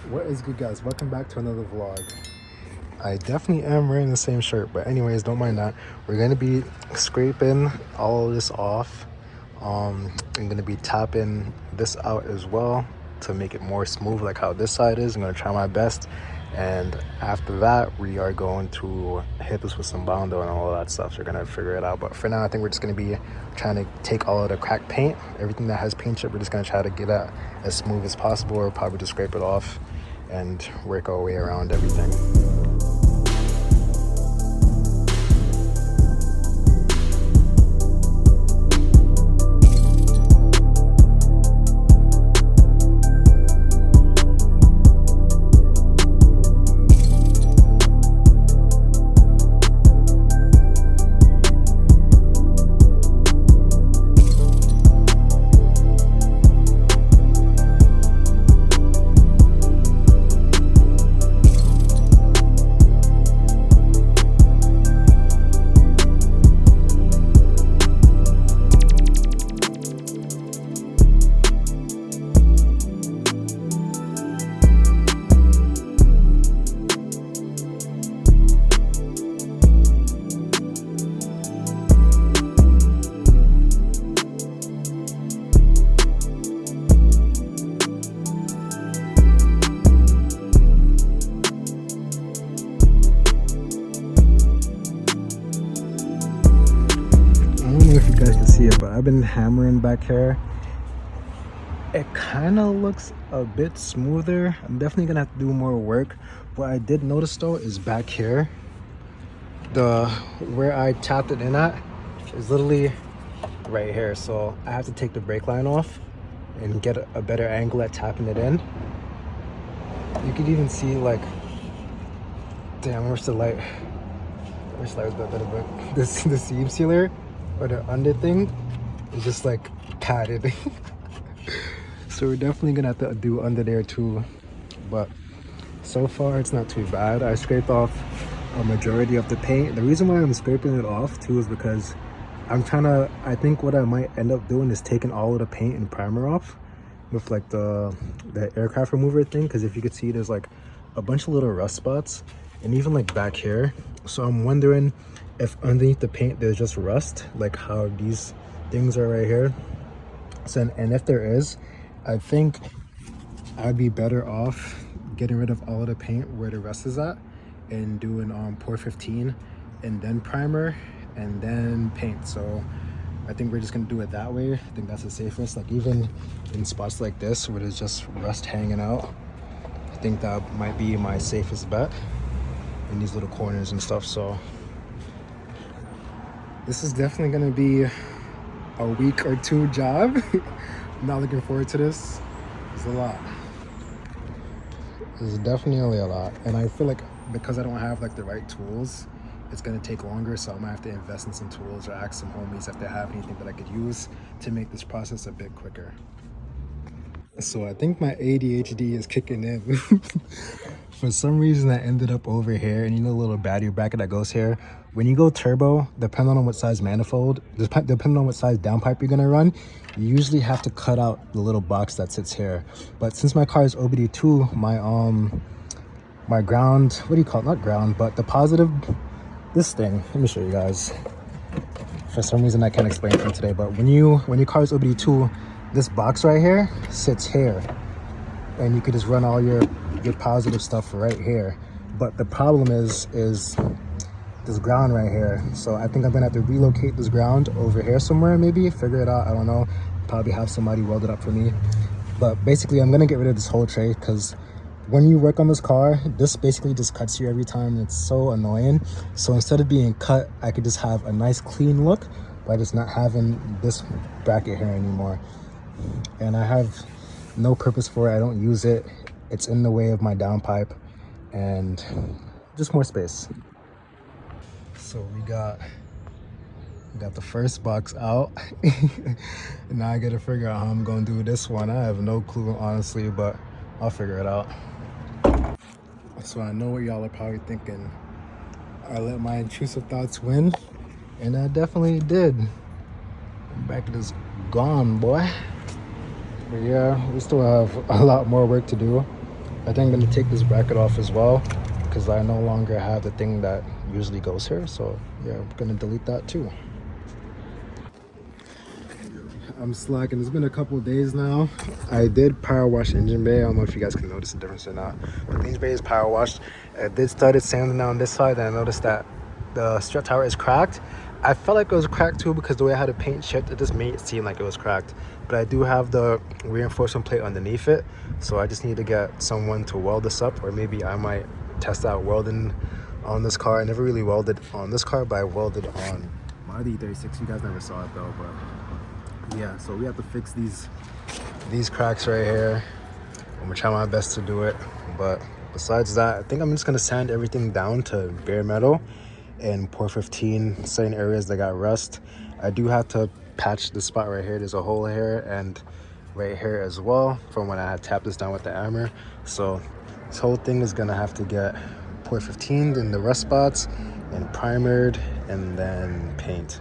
What is good, guys? Welcome back to another vlog. I definitely am wearing the same shirt, but anyways, don't mind that. We're gonna be scraping all of this off. I'm gonna be tapping this out as well to make it more smooth, like how this side is. I'm gonna try my best, and after that we are going to hit this with some bondo and all of that stuff. So we're gonna figure it out, but for now I think we're just gonna be trying to take all of the cracked paint, everything that has paint chip. We're just gonna try to get that as smooth as possible, or probably just scrape it off and work our way around everything. If you guys can see it, but I've been hammering back here. It kind of looks a bit smoother. I'm definitely gonna have to do more work. What I did notice though is back here, where I tapped it in at is literally right here, so I have to take the brake line off and get a better angle at tapping it in. You could even see, like, damn, where's the light? Where's the light? Was better, but the seam sealer or the under thing is just like padded. So we're definitely gonna have to do under there too, but so far it's not too bad. I scraped off a majority of the paint. The reason why I'm scraping it off too is because I think what I might end up doing is taking all of the paint and primer off with like the aircraft remover thing, because if you could see, there's like a bunch of little rust spots and even like back here. So I'm wondering if underneath the paint there's just rust, like how these things are right here. So, and if there is, I think I'd be better off getting rid of all of the paint where the rust is at and doing pour 15 and then primer and then paint. So I think we're just gonna do it that way. I think that's the safest. Like even in spots like this where there's just rust hanging out, I think that might be my safest bet in these little corners and stuff. So this is definitely gonna be a week or two job. I'm not looking forward to this. It's a lot. It's definitely a lot, and I feel like because I don't have like the right tools, it's gonna take longer. So I'm gonna have to invest in some tools or ask some homies if they have anything that I could use to make this process a bit quicker. So I think my ADHD is kicking in. For some reason I ended up over here, and you know the little battery bracket that goes here. When you go turbo, depending on what size manifold, depending on what size downpipe you're gonna run, you usually have to cut out the little box that sits here. But since my car is OBD2, my ground, what do you call it? Not ground, but the positive, this thing. Let me show you guys. For some reason I can't explain it today, but when your car is OBD2, this box right here sits here, and you could just run all your positive stuff right here. But the problem is this ground right here. So I think I'm gonna have to relocate this ground over here somewhere, maybe figure it out. I don't know, probably have somebody weld it up for me. But basically I'm gonna get rid of this whole tray, because when you work on this car, this basically just cuts you every time, and it's so annoying. So instead of being cut, I could just have a nice clean look by just not having this bracket here anymore. And I have no purpose for it. I don't use it. It's in the way of my downpipe and just more space. So we got the first box out. Now I gotta figure out how I'm gonna do this one. I have no clue, honestly, but I'll figure it out. So I know what y'all are probably thinking. I let my intrusive thoughts win, and I definitely did. Bracket is gone, boy. But yeah, we still have a lot more work to do. I think I'm going to take this bracket off as well, because I no longer have the thing that usually goes here. So yeah, I'm going to delete that too. I'm slacking. It's been a couple of days now. I did power wash the engine bay. I don't know if you guys can notice the difference or not, but the engine bay is power washed. I did started sanding on this side, and I noticed that the strut tower is cracked. I felt like it was cracked too, because the way I had the paint chipped, it just made it seem like it was cracked. But I do have the reinforcement plate underneath it, so I just need to get someone to weld this up, or maybe I might test out welding on this car. I never really welded on this car, but I welded on my E36. You guys never saw it though, but yeah. So we have to fix these cracks right here. I'm gonna try my best to do it, but besides that, I think I'm just gonna sand everything down to bare metal and pour 15 certain areas that got rust. I do have to patch the spot right here. There's a hole here and right here as well from when I had tapped this down with the hammer. So this whole thing is gonna have to get pour 15 in the rust spots and primered and then paint.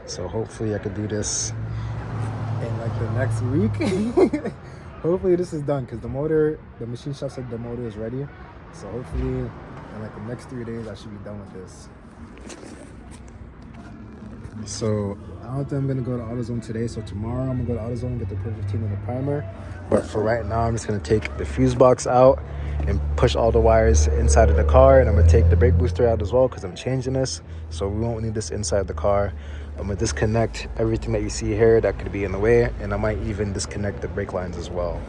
So hopefully I could do this in like the next week. Hopefully this is done, because the machine shop said the motor is ready. So hopefully in like the next 3 days I should be done with this. So I don't think I'm gonna go to AutoZone today. So tomorrow I'm gonna go to AutoZone and get the Pro 15 and the primer. But for right now, I'm just gonna take the fuse box out and push all the wires inside of the car, and I'm gonna take the brake booster out as well, because I'm changing this, so we won't need this inside the car. I'm gonna disconnect everything that you see here that could be in the way, and I might even disconnect the brake lines as well.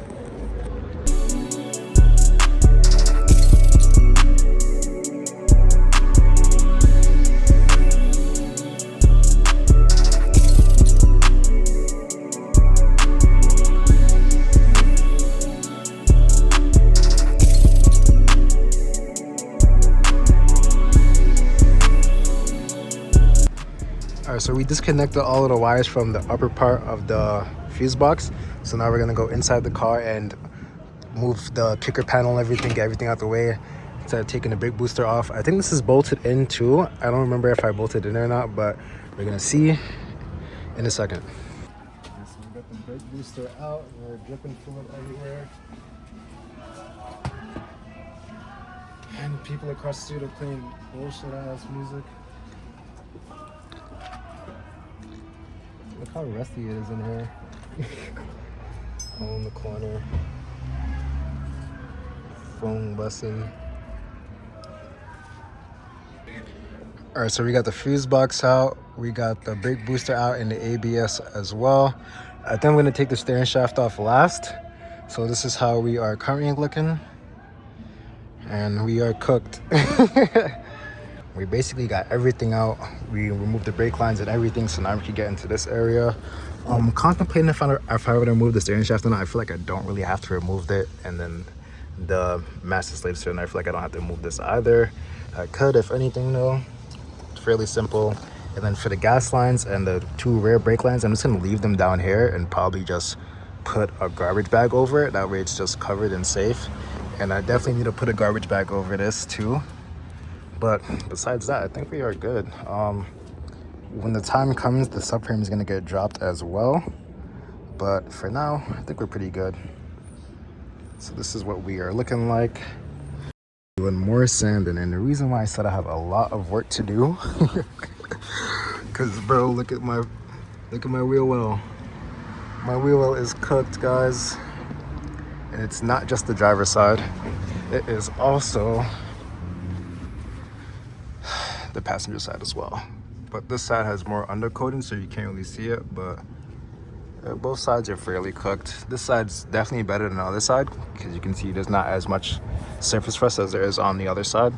Alright, so we disconnected all of the wires from the upper part of the fuse box. So now we're gonna go inside the car and move the kicker panel and everything, get everything out the way instead of taking the brake booster off. I think this is bolted in too. I don't remember if I bolted in or not, but we're gonna see in a second. So we got the brake booster out. We're dripping fluid everywhere. And people across the street are playing bullshit ass music. Look how rusty it is in here. All in the corner. Phone bussing. Alright, so we got the fuse box out. We got the brake booster out and the ABS as well. I think I'm going to take the steering shaft off last. So this is how we are currently looking. And we are cooked. We basically got everything out. We removed the brake lines and everything, so now we can get into this area. I'm contemplating if I were to remove the steering shaft or not. I feel like I don't really have to remove it. And then the master slave cylinder, I feel like I don't have to remove this either. I could, if anything though. It's fairly simple. And then for the gas lines and the two rear brake lines, I'm just gonna leave them down here and probably just put a garbage bag over it. That way it's just covered and safe. And I definitely need to put a garbage bag over this too. But besides that, I think we are good. When the time comes, the subframe is gonna get dropped as well. But for now, I think we're pretty good. So this is what we are looking like. Doing more sanding, and the reason why I said I have a lot of work to do, cause bro, look at my wheel well. My wheel well is cooked, guys. And it's not just the driver's side, it is also the passenger side as well. But this side has more undercoating, so you can't really see it, but both sides are fairly cooked. This side's definitely better than the other side, because you can see there's not as much surface rust as there is on the other side.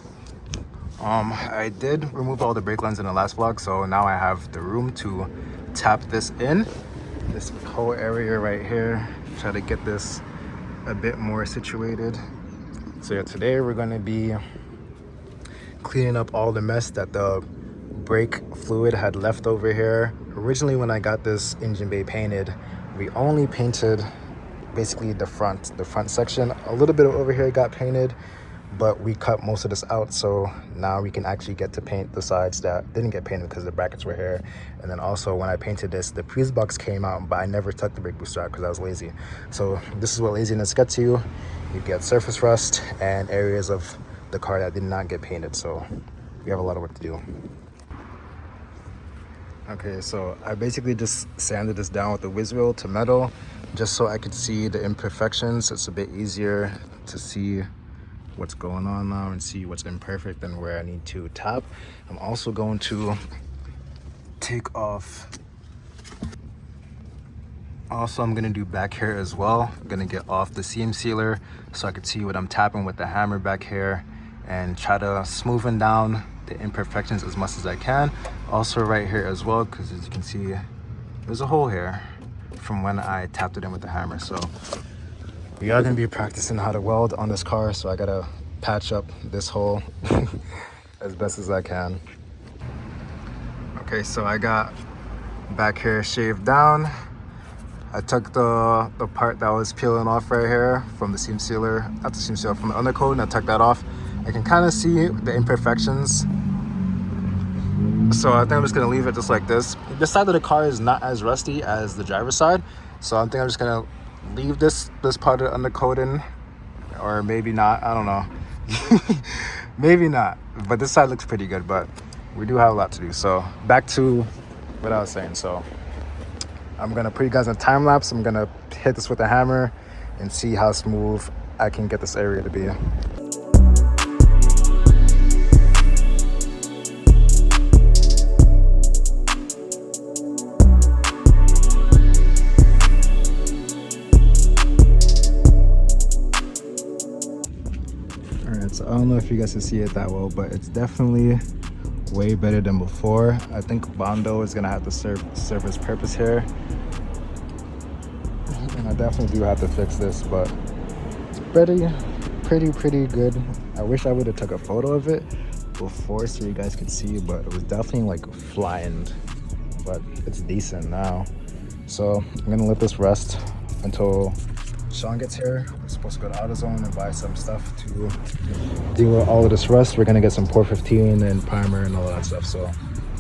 I did remove all the brake lines in the last vlog, so now I have the room to tap this in. This whole area right here, try to get this a bit more situated. So yeah, today we're gonna be cleaning up all the mess that the brake fluid had left over here. Originally, when I got this engine bay painted, we only painted basically the front section. A little bit over here got painted, but we cut most of this out, so now we can actually get to paint the sides that didn't get painted because the brackets were here. And then also when I painted this, the fuse box came out, but I never took the brake booster out because I was lazy. So this is what laziness gets you. You get surface rust and areas of the car that did not get painted, so we have a lot of work to do. Okay, so I basically just sanded this down with the whiz wheel to metal just so I could see the imperfections. It's a bit easier to see what's going on now and see what's imperfect and where I need to tap. I'm also going to take off. Also, I'm gonna do back here as well. I'm gonna get off the seam sealer so I can see what I'm tapping with the hammer back here and try to smoothen down the imperfections as much as I can. Also right here as well, because as you can see, there's a hole here from when I tapped it in with the hammer. So we are gonna be practicing how to weld on this car, so I gotta patch up this hole as best as I can. Okay, so I got back here shaved down. I took the part that was peeling off right here from the seam sealer, not the seam sealer, from the undercoat, and I took that off. I can kind of see the imperfections. So I think I'm just gonna leave it just like this. This side of the car is not as rusty as the driver's side, so I think I'm just gonna leave this part of the undercoating, or maybe not, I don't know. Maybe not, but this side looks pretty good, but we do have a lot to do. So back to what I was saying. So I'm gonna put you guys in a time lapse. I'm gonna hit this with a hammer and see how smooth I can get this area to be. So I don't know if you guys can see it that well, but it's definitely way better than before. I think Bondo is gonna have to serve its purpose here, and I definitely do have to fix this, but it's pretty good. I wish I would have took a photo of it before so you guys could see, but it was definitely like flying, but it's decent now. So I'm gonna let this rest until Sean gets here. We're supposed to go to AutoZone and buy some stuff to deal with all of this rust. We're gonna get some Pore 15 and primer and all of that stuff. So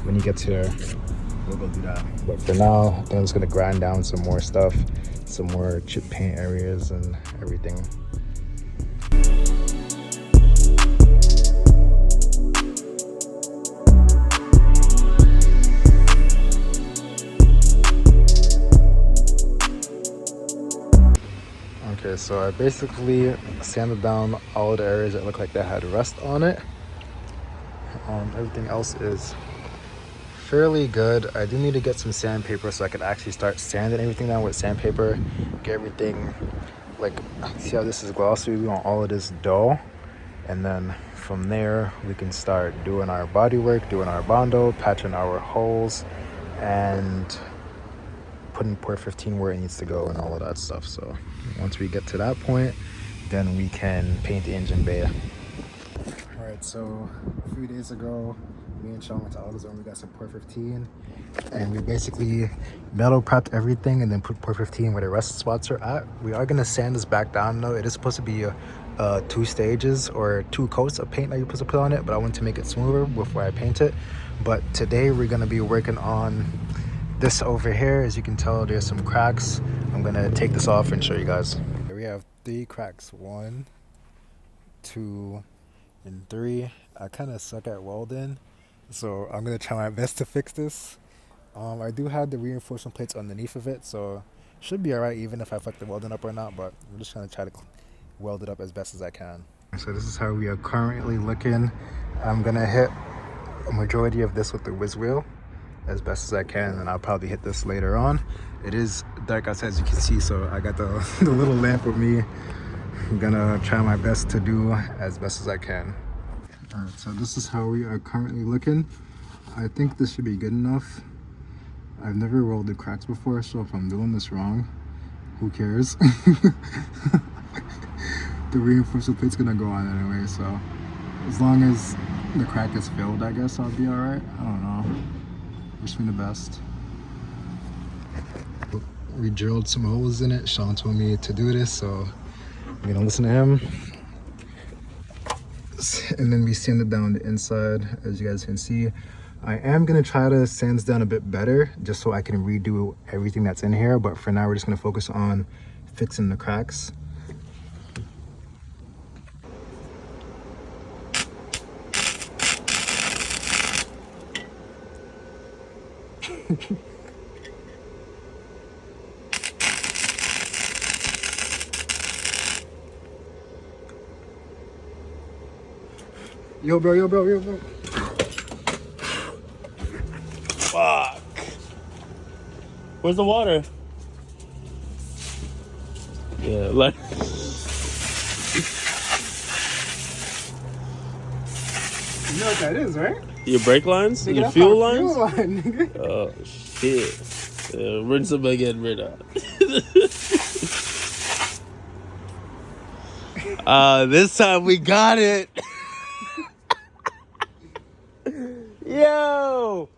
when he gets here, we'll go do that. But for now, I'm just gonna grind down some more stuff, some more chip paint areas and everything. Okay, so I basically sanded down all of the areas that look like they had rust on it. Everything else is fairly good. I do need to get some sandpaper so I can actually start sanding everything down with sandpaper. Get everything, like, see how this is glossy? We want all of this dull. And then from there, we can start doing our body work, doing our Bondo, patching our holes, and putting Pore 15 where it needs to go and all of that stuff. So once we get to that point, then we can paint the engine bay. All right, so a few days ago, me and Sean went to AutoZone. We got some Pore 15, and we basically metal prepped everything and then put Pore 15 where the rust spots are at. We are gonna sand this back down though. It is supposed to be 2 stages or 2 coats of paint that you're supposed to put on it, but I want to make it smoother before I paint it. But today we're gonna be working on this over here. As you can tell, there's some cracks. I'm gonna take this off and show you guys. We have 3 cracks, 1, 2, and 3. I kind of suck at welding, so I'm gonna try my best to fix this. I do have the reinforcement plates underneath of it, so should be all right even if I fuck the welding up or not, but I'm just gonna try to weld it up as best as I can. So this is how we are currently looking. I'm gonna hit a majority of this with the whiz wheel as best as I can, and I'll probably hit this later on. It is dark outside, as you can see, so I got the little lamp with me. I'm gonna try my best to do as best as I can. All right, so this is how we are currently looking. I think this should be good enough. I've never welded cracks before, so if I'm doing this wrong, who cares? The reinforcement plate's gonna go on anyway, so as long as the crack is filled, I guess I'll be all right. I don't know. Wish me the best. We drilled some holes in it. Sean told me to do this, so I'm gonna listen to him. and then we sanded down the inside, as you guys can see. I am gonna try to sand this down a bit better just so I can redo everything that's in here, but for now we're just gonna focus on fixing the cracks. Yo, bro. Fuck. Where's the water? Yeah, like. You know what that is, right? Your brake lines? Nigga, Your that's fuel our lines? fuel line, nigga. Oh, shit. Rinse them again, rid of. This time we got it. Yo!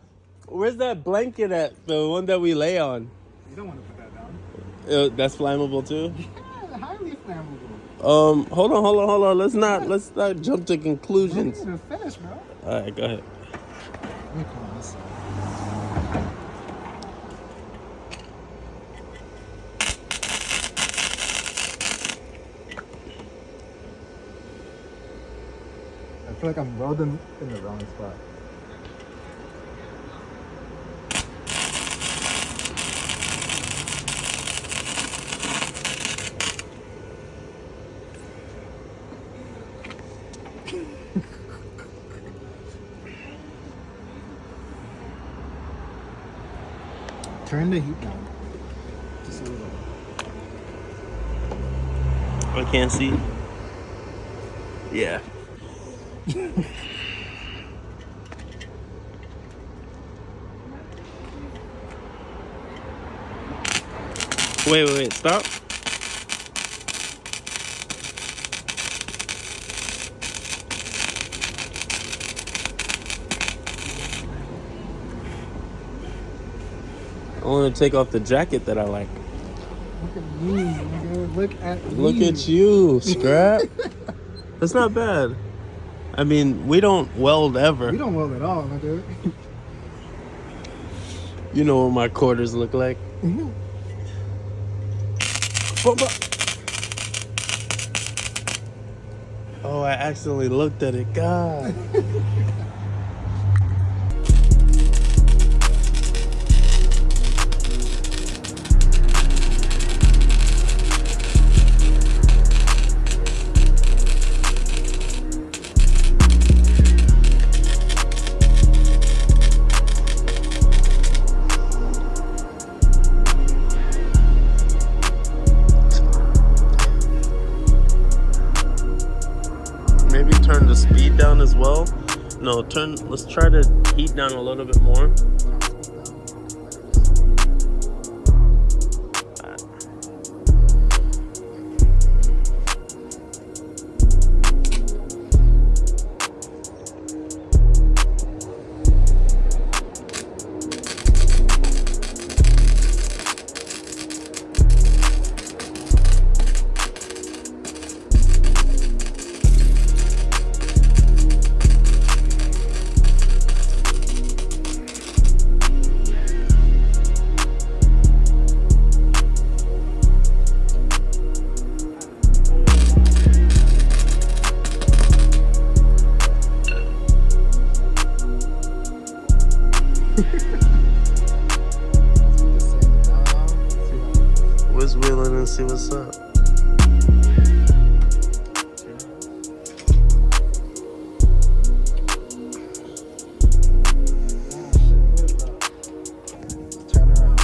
Where's that blanket at? The one that we lay on? You don't want to put that down. That's flammable too? Yeah, highly flammable. Hold on. Let's not jump to conclusions. You didn't even finish, bro. Alright, go ahead. Let me come on this side. I feel like I'm welding in the wrong spot. Turn the heat down. Just a little. I can't see. Yeah. Wait, stop. I want to take off the jacket that I like. Look at me, nigga. Look at me. Look at you, Scrap. That's not bad. I mean, we don't weld ever. We don't weld at all, nigga. You know what my quarters look like. Oh, I accidentally looked at it. God. Maybe turn the speed down as well. No, let's try to heat down a little bit more. Where's wheeling and see what's up? Turn around.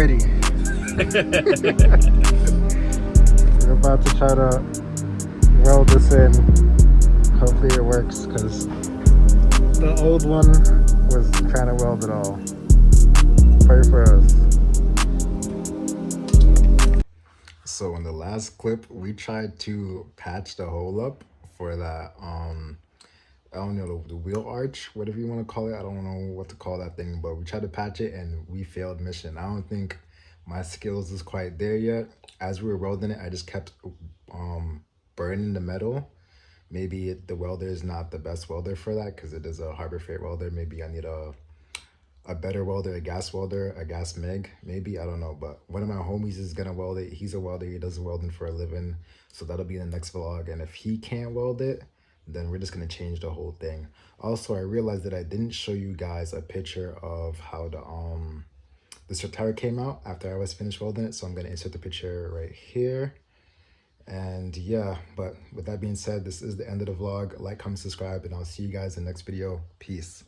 ready. We're about to try to weld this in. Hopefully it works, because the old one was trying to weld it all. Pray for us. So in the last clip, we tried to patch the hole up for that, I don't know, the wheel arch, whatever you want to call it. I don't know what to call that thing, but we tried to patch it and we failed mission. I don't think my skills is quite there yet. As we were welding it, I just kept burning the metal. Maybe the welder is not the best welder for that, because it is a Harbor Freight welder. Maybe I need a better welder, a gas MIG, maybe, I don't know. But one of my homies is gonna weld it. He's a welder, he does welding for a living, so that'll be in the next vlog. And if he can't weld it, then we're just gonna change the whole thing. Also, I realized that I didn't show you guys a picture of how the strip tower came out after I was finished welding it, so I'm gonna insert the picture right here. And yeah, but with that being said, this is the end of the vlog. Like, comment, subscribe, and I'll see you guys in the next video. Peace.